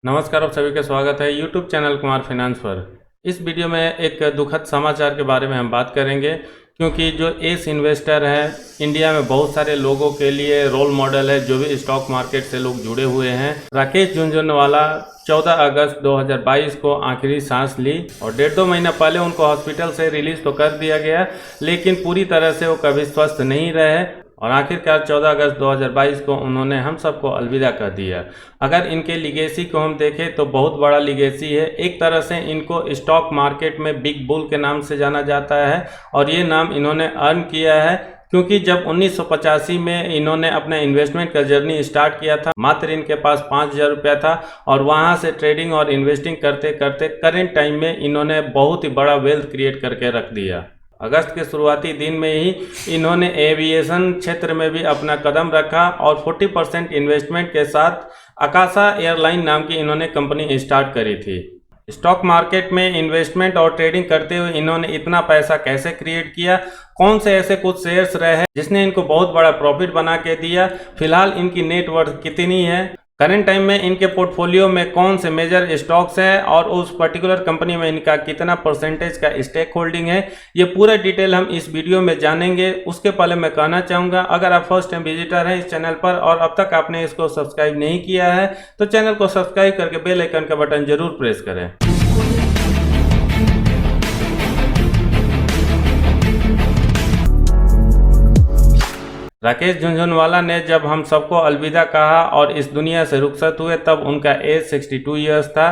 नमस्कार, आप सभी का स्वागत है यूट्यूब चैनल कुमार फाइनेंस पर। इस वीडियो में एक दुखद समाचार के बारे में हम बात करेंगे, क्योंकि जो एस इन्वेस्टर है इंडिया में बहुत सारे लोगों के लिए रोल मॉडल है, जो भी स्टॉक मार्केट से लोग जुड़े हुए हैं। राकेश झुनझुनवाला 14 अगस्त 2022 को आखिरी सांस ली और 1.5-2 महीना पहले उनको हॉस्पिटल से रिलीज तो कर दिया गया, लेकिन पूरी तरह से वो कभी स्वस्थ नहीं रहे और आखिरकार 14 अगस्त 2022 को उन्होंने हम सबको अलविदा कर दिया। अगर इनके लिगेसी को हम देखें तो बहुत बड़ा लिगेसी है। एक तरह से इनको स्टॉक मार्केट में बिग बुल के नाम से जाना जाता है और ये नाम इन्होंने अर्न किया है, क्योंकि जब 1985 में इन्होंने अपना इन्वेस्टमेंट का जर्नी स्टार्ट किया था, मात्र इनके पास 5,000 रुपया था और वहाँ से ट्रेडिंग और इन्वेस्टिंग करते करते करेंट टाइम में इन्होंने बहुत ही बड़ा वेल्थ क्रिएट करके रख दिया। अगस्त के शुरुआती दिन में ही इन्होंने एविएशन क्षेत्र में भी अपना कदम रखा और 40% इन्वेस्टमेंट के साथ आकाशा एयरलाइन नाम की इन्होंने कंपनी स्टार्ट करी थी। स्टॉक मार्केट में इन्वेस्टमेंट और ट्रेडिंग करते हुए इन्होंने इतना पैसा कैसे क्रिएट किया, कौन से ऐसे कुछ शेयर्स रहे हैं जिसने इनको बहुत बड़ा प्रॉफिट बना के दिया, फिलहाल इनकी नेटवर्थ कितनी है, करंट टाइम में इनके पोर्टफोलियो में कौन से मेजर स्टॉक्स हैं और उस पर्टिकुलर कंपनी में इनका कितना परसेंटेज का स्टेक होल्डिंग है, ये पूरा डिटेल हम इस वीडियो में जानेंगे। उसके पहले मैं कहना चाहूँगा, अगर आप फर्स्ट टाइम विजिटर हैं इस चैनल पर और अब तक आपने इसको सब्सक्राइब नहीं किया है तो चैनल को सब्सक्राइब करके बेल आइकन का बटन जरूर प्रेस करें। राकेश झुनझुनवाला ने जब हम सबको अलविदा कहा और इस दुनिया से रुखसत हुए तब उनका एज 62 ईयर्स था।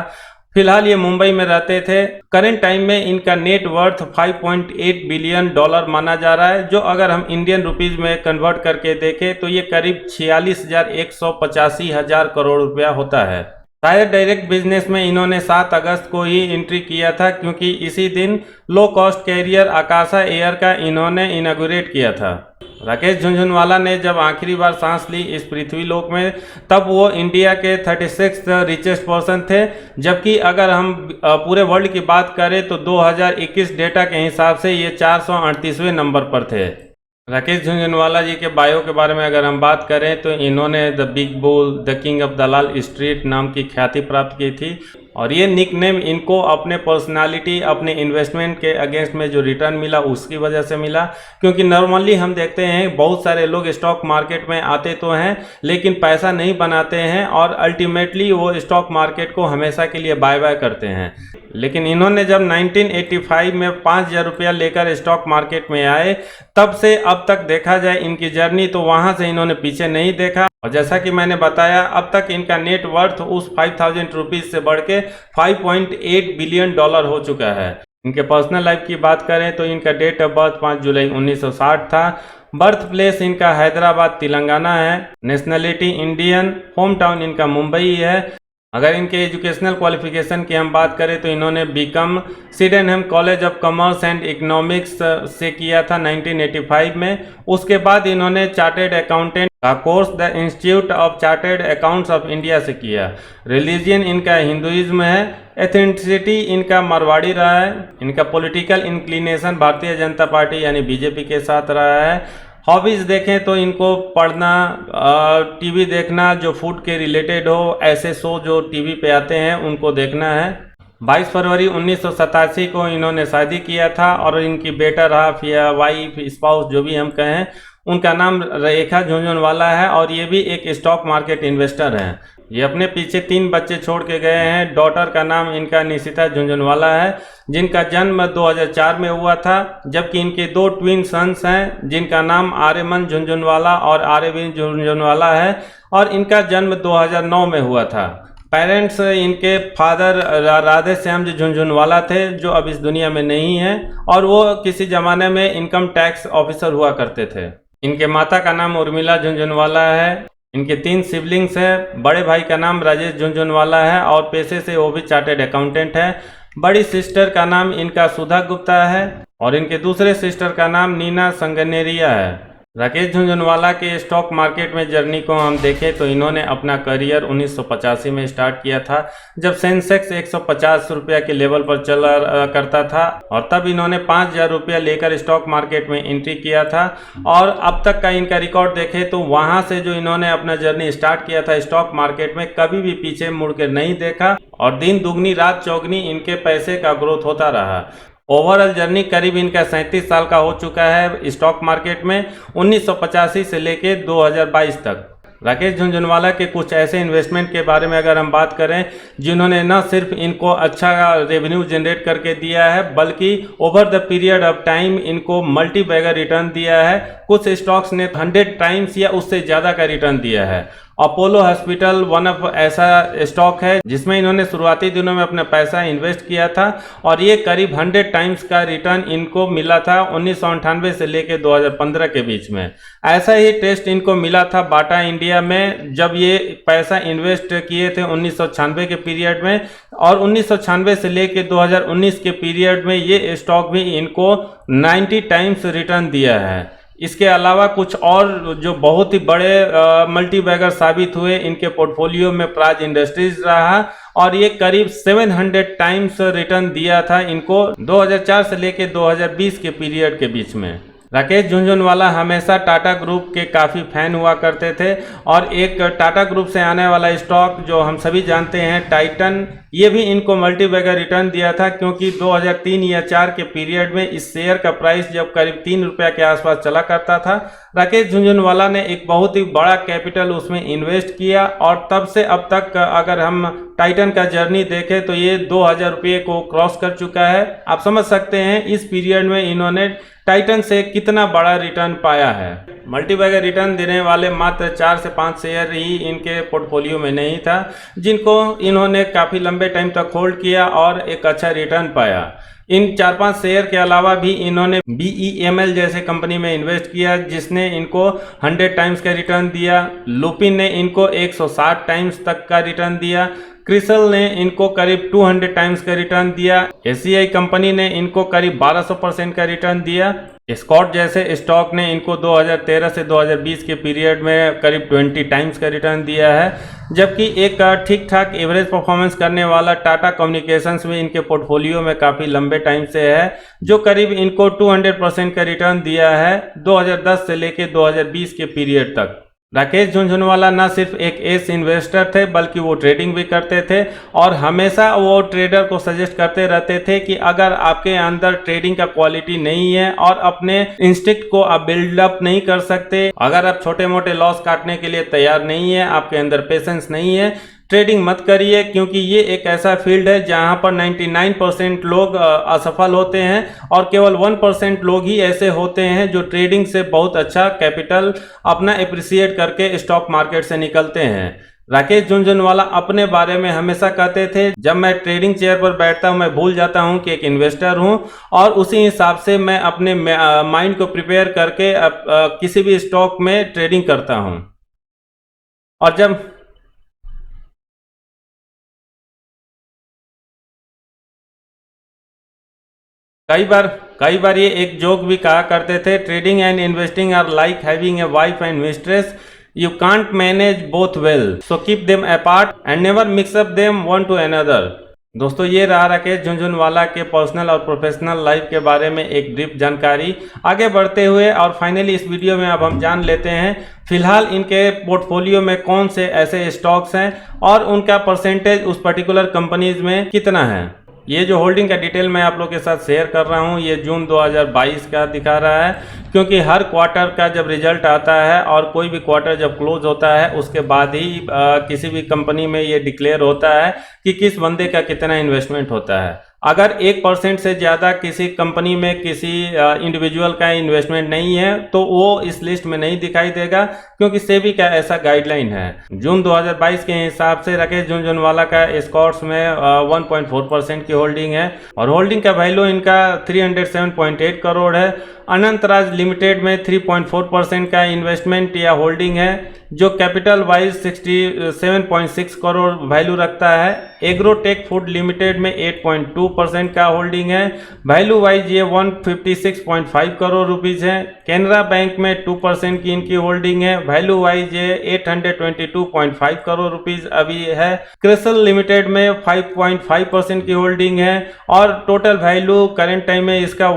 फिलहाल ये मुंबई में रहते थे। करंट टाइम में इनका नेट वर्थ $5.8 बिलियन माना जा रहा है, जो अगर हम इंडियन रुपीज में कन्वर्ट करके देखें तो ये करीब 46,185 करोड़ रुपया होता है। शायद डायरेक्ट बिजनेस में इन्होंने 7 अगस्त को ही एंट्री किया था, क्योंकि इसी दिन लो कॉस्ट कैरियर आकाशा एयर का इन्होंने इनागुरेट किया था। राकेश झुनझुनवाला ने जब आखिरी बार सांस ली इस पृथ्वी लोक में, तब वो इंडिया के 36th रिचेस्ट पर्सन थे, जबकि अगर हम पूरे वर्ल्ड की बात करें तो 2021 डेटा के हिसाब से ये 438वें नंबर पर थे। राकेश झुनझुनवाला जी के बायो के बारे में अगर हम बात करें तो इन्होंने the big bull, the king of Dalal street नाम की ख्याति प्राप्त की थी और ये निकनेम इनको अपने पर्सनालिटी, अपने इन्वेस्टमेंट के अगेंस्ट में जो रिटर्न मिला उसकी वजह से मिला। क्योंकि नॉर्मली हम देखते हैं बहुत सारे लोग स्टॉक मार्केट में आते तो हैं लेकिन पैसा नहीं बनाते हैं और अल्टीमेटली वो स्टॉक मार्केट को हमेशा के लिए बाय बाय करते हैं। लेकिन इन्होंने जब 1985 में 5,000 रुपया लेकर स्टॉक मार्केट में आए, तब से अब तक देखा जाए इनकी जर्नी तो वहां से इन्होंने पीछे नहीं देखा और जैसा कि मैंने बताया अब तक इनका नेट वर्थ उस 5,000 रुपीज से बढ़ के $5.8 बिलियन हो चुका है। इनके पर्सनल लाइफ की बात करें तो इनका डेट ऑफ बर्थ 5 जुलाई 1960 था। बर्थ प्लेस इनका हैदराबाद तेलंगाना है। Nationality Indian. होम टाउन इनका मुंबई है। अगर इनके एजुकेशनल क्वालिफिकेशन की हम बात करें तो इन्होंने B Com Sydenham college of commerce and economics से किया था 1985 में। उसके बाद इन्होंने चार्टेड अकाउंटेंट का course the institute of chartered accounts of India से किया। रिलीजन इनका हिंदुइज्म है। एथेंटिसिटी इनका मारवाड़ी रहा है। इनका political inclination Bharatiya Janata party यानी बीजेपी के साथ रहा है। हॉबीज़ देखें तो इनको पढ़ना, टीवी देखना जो फूड के रिलेटेड हो, ऐसे शो जो टीवी पे आते हैं उनको देखना है। 22 फरवरी 1987 को इन्होंने शादी किया था और इनकी बेटर हाफ या वाइफ, स्पाउस जो भी हम कहें, उनका नाम रेखा झुनझुनवाला है और ये भी एक स्टॉक मार्केट इन्वेस्टर हैं। ये अपने पीछे 3 बच्चे छोड़ के गए हैं। डॉटर का नाम इनका निशिता झुनझुनवाला है, जिनका जन्म 2004 में हुआ था, जबकि इनके 2 ट्विन सन्स हैं जिनका नाम आर्यमन झुनझुनवाला और आर्यवीन झुनझुनवाला है और इनका जन्म 2009 में हुआ था। पेरेंट्स इनके फादर राधे श्याम जी झुनझुनवाला थे, जो अब इस दुनिया में नहीं हैं और वो किसी ज़माने में इनकम टैक्स ऑफिसर हुआ करते थे। इनके माता का नाम उर्मिला झुनझुनवाला है। इनके 3 सिबलिंग्स हैं। बड़े भाई का नाम राजेश झुनझुनवाला है और पेशे से वो भी चार्टेड अकाउंटेंट है। बड़ी सिस्टर का नाम इनका सुधा गुप्ता है और इनके दूसरे सिस्टर का नाम नीना संगनेरिया है। राकेश झुनझुनवाला के स्टॉक मार्केट में जर्नी को हम देखें तो इन्होंने अपना करियर 1985 में स्टार्ट किया था, जब सेंसेक्स 150 रुपया के लेवल पर चला करता था, और तब इन्होंने 5,000 रुपया लेकर स्टॉक मार्केट में एंट्री किया था। और अब तक का इनका रिकॉर्ड देखें तो वहां से जो इन्होंने अपना जर्नी स्टार्ट किया था स्टॉक मार्केट में, कभी भी पीछे मुड़ के नहीं देखा, और दिन दुगनी रात चौगनी इनके पैसे का ग्रोथ होता रहा। ओवरऑल जर्नी करीब इनका 37 साल का हो चुका है स्टॉक मार्केट में, 1985 से लेके 2022 तक। राकेश झुनझुनवाला के कुछ ऐसे इन्वेस्टमेंट के बारे में अगर हम बात करें जिन्होंने न सिर्फ इनको अच्छा रेवेन्यू जनरेट करके दिया है, बल्कि over the period of time इनको मल्टी बैगर रिटर्न दिया है। कुछ स्टॉक्स ने 100 टाइम्स या उससे ज़्यादा का रिटर्न दिया है। अपोलो हॉस्पिटल वन ऑफ ऐसा स्टॉक है जिसमें इन्होंने शुरुआती दिनों में अपना पैसा इन्वेस्ट किया था, और ये करीब 100 टाइम्स का रिटर्न इनको मिला था 1998 से लेकर 2015 के बीच में। ऐसा ही टेस्ट इनको मिला था बाटा इंडिया में, जब ये पैसा इन्वेस्ट किए थे 1996 के पीरियड में, और 1996 से लेकर 2019 के पीरियड में ये स्टॉक भी इनको 90 टाइम्स रिटर्न दिया है। इसके अलावा कुछ और जो बहुत ही बड़े मल्टी बैगर साबित हुए इनके पोर्टफोलियो में प्राज इंडस्ट्रीज रहा, और ये करीब 700 टाइम्स रिटर्न दिया था इनको 2004 से लेकर 2020 के पीरियड के बीच में। राकेश झुनझुनवाला हमेशा टाटा ग्रुप के काफ़ी फैन हुआ करते थे, और एक टाटा ग्रुप से आने वाला स्टॉक जो हम सभी जानते हैं टाइटन, ये भी इनको मल्टी बैगर रिटर्न दिया था, क्योंकि 2003 या 4 के पीरियड में इस शेयर का प्राइस जब करीब 3 रुपया के आसपास चला करता था, राकेश झुनझुनवाला ने एक बहुत ही बड़ा कैपिटल उसमें इन्वेस्ट किया, और तब से अब तक अगर हम टाइटन का जर्नी देखें तो ये 2,000 रुपये को क्रॉस कर चुका है। आप समझ सकते हैं इस पीरियड में इन्होंने टाइटन से कितना बड़ा रिटर्न पाया है। मल्टी बैगर रिटर्न देने वाले मात्र 4 से 5 शेयर ही इनके पोर्टफोलियो में नहीं था, जिनको इन्होंने काफ़ी लंबे टाइम तक होल्ड किया और एक अच्छा रिटर्न पाया। इन 4-5 शेयर के अलावा भी इन्होंने BEML जैसे कंपनी में इन्वेस्ट किया, जिसने इनको 100 टाइम्स का रिटर्न दिया। लुपिन ने इनको 160 टाइम्स तक का रिटर्न दिया। क्रिसल ने इनको करीब 200 टाइम्स का रिटर्न दिया। SCI कंपनी ने इनको करीब 1200% का रिटर्न दिया। स्कॉट जैसे स्टॉक ने इनको 2013 से 2020 के पीरियड में करीब 20 टाइम्स का रिटर्न दिया है, जबकि एक ठीक ठाक एवरेज परफॉर्मेंस करने वाला टाटा कम्युनिकेशंस भी इनके पोर्टफोलियो में काफ़ी लंबे टाइम से है, जो करीब इनको 200% का रिटर्न दिया है 2010 से लेकर 2020 के पीरियड तक। राकेश झुनझुनवाला न सिर्फ एक एस इन्वेस्टर थे, बल्कि वो ट्रेडिंग भी करते थे, और हमेशा वो ट्रेडर को सजेस्ट करते रहते थे कि अगर आपके अंदर ट्रेडिंग का क्वालिटी नहीं है और अपने इंस्टिंक्ट को आप बिल्डअप नहीं कर सकते, अगर आप छोटे मोटे लॉस काटने के लिए तैयार नहीं है, आपके अंदर पेशेंस नहीं है, ट्रेडिंग मत करिए, क्योंकि ये एक ऐसा फील्ड है जहां पर 99% लोग असफल होते हैं, और केवल 1% लोग ही ऐसे होते हैं जो ट्रेडिंग से बहुत अच्छा कैपिटल अपना एप्रिसिएट करके स्टॉक मार्केट से निकलते हैं। राकेश झुनझुनवाला अपने बारे में हमेशा कहते थे, जब मैं ट्रेडिंग चेयर पर बैठता हूं मैं भूल जाता हूं कि एक इन्वेस्टर हूं, और उसी हिसाब से मैं अपने माइंड को प्रिपेयर करके किसी भी स्टॉक में ट्रेडिंग करता हूं। और जब कई बार ये एक जोक भी कहा करते थे, trading and investing are like having a wife and mistress, you can't manage both well, so keep them apart and never mix up them one to another. दोस्तों, ये रहा राकेश झुनझुनवाला के पर्सनल और प्रोफेशनल लाइफ के बारे में एक ब्रीफ जानकारी। आगे बढ़ते हुए और फाइनली इस वीडियो में अब हम जान लेते हैं फिलहाल इनके पोर्टफोलियो में कौन से ऐसे स्टॉक्स हैं और उनका परसेंटेज उस पर्टिकुलर कंपनीज में कितना है। ये जो होल्डिंग का डिटेल मैं आप लोग के साथ शेयर कर रहा हूँ, ये जून 2022 का दिखा रहा है, क्योंकि हर क्वार्टर का जब रिजल्ट आता है और कोई भी क्वार्टर जब क्लोज होता है उसके बाद ही किसी भी कंपनी में ये डिक्लेयर होता है कि किस बंदे का कितना इन्वेस्टमेंट होता है। अगर 1% से ज़्यादा किसी कंपनी में किसी इंडिविजुअल का इन्वेस्टमेंट नहीं है तो वो इस लिस्ट में नहीं दिखाई देगा, क्योंकि सेबी का ऐसा गाइडलाइन है। जून 2022 के हिसाब से राकेश झुनझुनवाला का स्कॉट्स में 1.4% की होल्डिंग है और होल्डिंग का वैल्यू इनका 307.8 करोड़ है। अनंतराज लिमिटेड में 3.4% का इन्वेस्टमेंट या होल्डिंग है, जो कैपिटल वाइज 67.6 करोड़ वैल्यू रखता है। एग्रोटेक फूड लिमिटेड में 8.2% का होल्डिंग है, वैल्यू वाइज ये 156.5 करोड़ रुपीज़ है। कैनरा बैंक में 2% की इनकी होल्डिंग है, वैल्यू वाइज ये 822.5 करोड़ रुपीज़ अभी है। क्रिसल लिमिटेड में 5.5% की होल्डिंग है और टोटल वैल्यू करेंट टाइम में इसका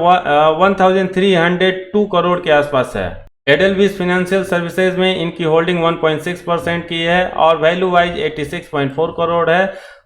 1302 करोड़ के आसपास है। एडेलविस फाइनेंशियल सर्विसेज में इनकी होल्डिंग 1.6% की है और वैल्यू वाइज 86.4 करोड़ है।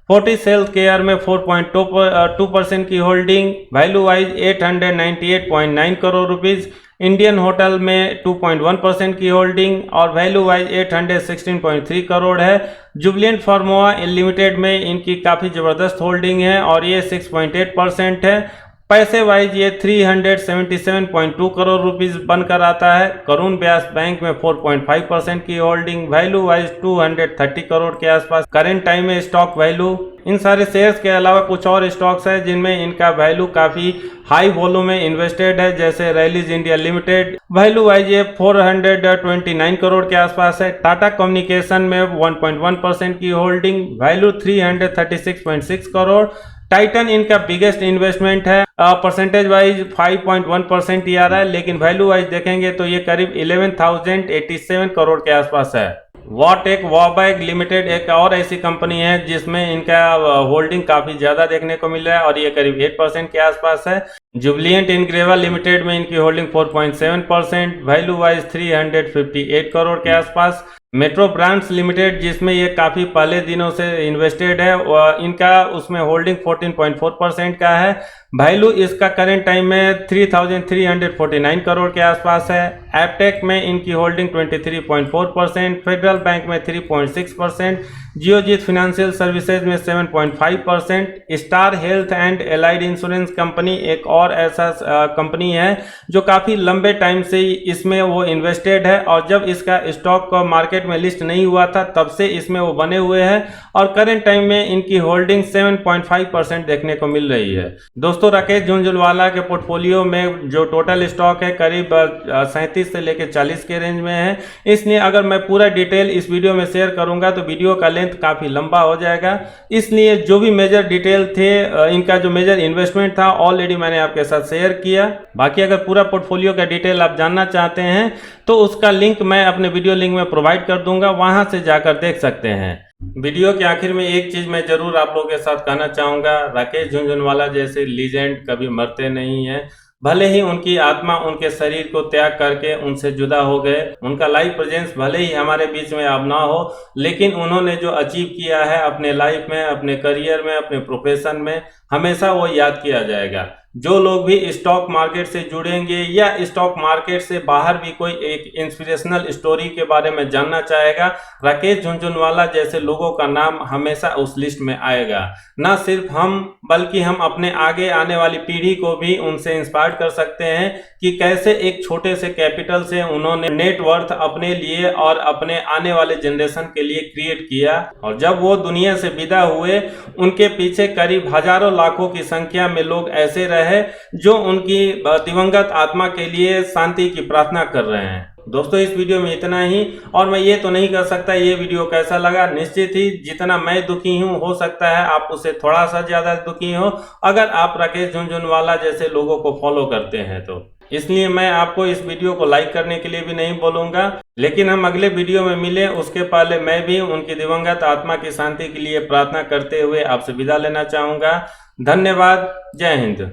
फोर्टिस हेल्थ केयर में 4.2% की holding, value wise 898.9 crore rupees. Indian hotel में 2.1% की होल्डिंग और वैल्यू वाइज 816.3 करोड़ है। जुबिलेंट फार्मा लिमिटेड में इनकी काफ़ी ज़बरदस्त होल्डिंग है और ये 6.8% है। पैसे वाइज ये 377.2 करोड़ रुपीस बनकर आता है। करुण व्यास बैंक में 4.5% की होल्डिंग, वैल्यू वाइज 230 करोड़ के आसपास करेंट टाइम में स्टॉक वैल्यू। इन सारे शेयर्स के अलावा कुछ और स्टॉक्स है जिनमें इनका वैल्यू काफ़ी हाई वॉल्यूम में इन्वेस्टेड है, जैसे rallies India limited, value wise ये 429 करोड़ के आसपास है। टाटा कम्युनिकेशन में 1.1% की होल्डिंग, वैल्यू 336.6 करोड़। टाइटन इनका बिगेस्ट इन्वेस्टमेंट है, परसेंटेज वाइज 5.1% ही आ रहा है, लेकिन वैल्यू वाइज देखेंगे तो ये करीब 11,087 करोड़ के आसपास है। वॉटेक वॉबैग लिमिटेड एक और ऐसी कंपनी है जिसमें इनका होल्डिंग काफ़ी ज़्यादा देखने को मिल रहा है और ये करीब 8% के आसपास है। जुबिलिएंट इनग्रेवा लिमिटेड में इनकी होल्डिंग 4.7%, वैल्यू वाइज 358 करोड़ के आसपास। मेट्रो ब्रांड्स लिमिटेड जिसमें ये काफ़ी पहले दिनों से इन्वेस्टेड है, इनका उसमें होल्डिंग 14.4% का है, वैल्यू इसका करेंट टाइम में 3,349 करोड़ के आसपास है। एपटेक में इनकी होल्डिंग 23.4%, फेडरल बैंक में 3.6%, जियोजीत फाइनेंशियल सर्विसेज में 7.5%। Star health and allied insurance company एक और ऐसा कंपनी है जो काफ़ी लंबे टाइम से इसमें वो इन्वेस्टेड है और जब इसका स्टॉक मार्केट में लिस्ट नहीं हुआ था तब से इसमें वो बने हुए हैं और करेंट टाइम में इनकी होल्डिंग 7.5% देखने को मिल रही है। दोस्तों, राकेश झुनझुनवाला के पोर्टफोलियो में जो टोटल स्टॉक है करीब 37 से लेकर 40 के रेंज में है, इसलिए अगर मैं पूरा डिटेल इस वीडियो में शेयर करूंगा तो वीडियो का लेंथ काफ़ी लंबा हो जाएगा, इसलिए जो भी मेजर डिटेल थे इनका जो मेजर इन्वेस्टमेंट था ऑलरेडी मैंने आपके साथ शेयर किया। बाकी अगर पूरा पोर्टफोलियो का डिटेल आप जानना चाहते हैं तो उसका लिंक मैं अपने वीडियो लिंक में प्रोवाइड कर दूंगा, वहां से जाकर देख सकते हैं। वीडियो के आखिर में एक चीज मैं जरूर आप लोगों के साथ कहना चाहूंगा, राकेश झुनझुनवाला जैसे लीजेंड कभी मरते नहीं हैं। भले ही उनकी आत्मा उनके शरीर को त्याग करके उनसे जुदा हो गए, उनका लाइफ प्रेजेंस भले ही हमारे बीच में अब ना हो, लेकिन उन्होंने जो अचीव किया है अपने लाइफ में, अपने करियर में, अपने प्रोफेशन में, हमेशा वो याद किया जाएगा। जो लोग भी स्टॉक मार्केट से जुड़ेंगे या स्टॉक मार्केट से बाहर भी कोई एक इंस्पिरेशनल स्टोरी के बारे में जानना चाहेगा, राकेश झुनझुनवाला जैसे लोगों का नाम हमेशा उस लिस्ट में आएगा। ना सिर्फ हम बल्कि हम अपने आगे आने वाली पीढ़ी को भी उनसे इंस्पायर कर सकते हैं कि कैसे एक छोटे से कैपिटल से उन्होंने नेटवर्थ अपने लिए और अपने आने वाले जनरेशन के लिए क्रिएट किया और जब वो दुनिया से विदा हुए उनके पीछे करीब हजारों लाखों की संख्या में लोग ऐसे रहे जो उनकी दिवंगत आत्मा के लिए शांति की प्रार्थना कर रहे हैं। दोस्तों, इस वीडियो में इतना ही और मैं ये तो नहीं कर सकता ये वीडियो कैसा लगा। निश्चित ही जितना मैं दुखी हूँ हो सकता है आप उससे थोड़ा सा ज्यादा दुखी हो अगर आप राकेश झुनझुनवाला जैसे लोगों को फॉलो करते हैं तो। इसलिए मैं आपको इस वीडियो को लाइक करने के लिए भी नहीं बोलूँगा, लेकिन हम अगले वीडियो में मिले उसके पहले मैं भी उनकी दिवंगत आत्मा की शांति के लिए प्रार्थना करते हुए आपसे विदा लेना चाहूँगा। धन्यवाद। जय हिंद।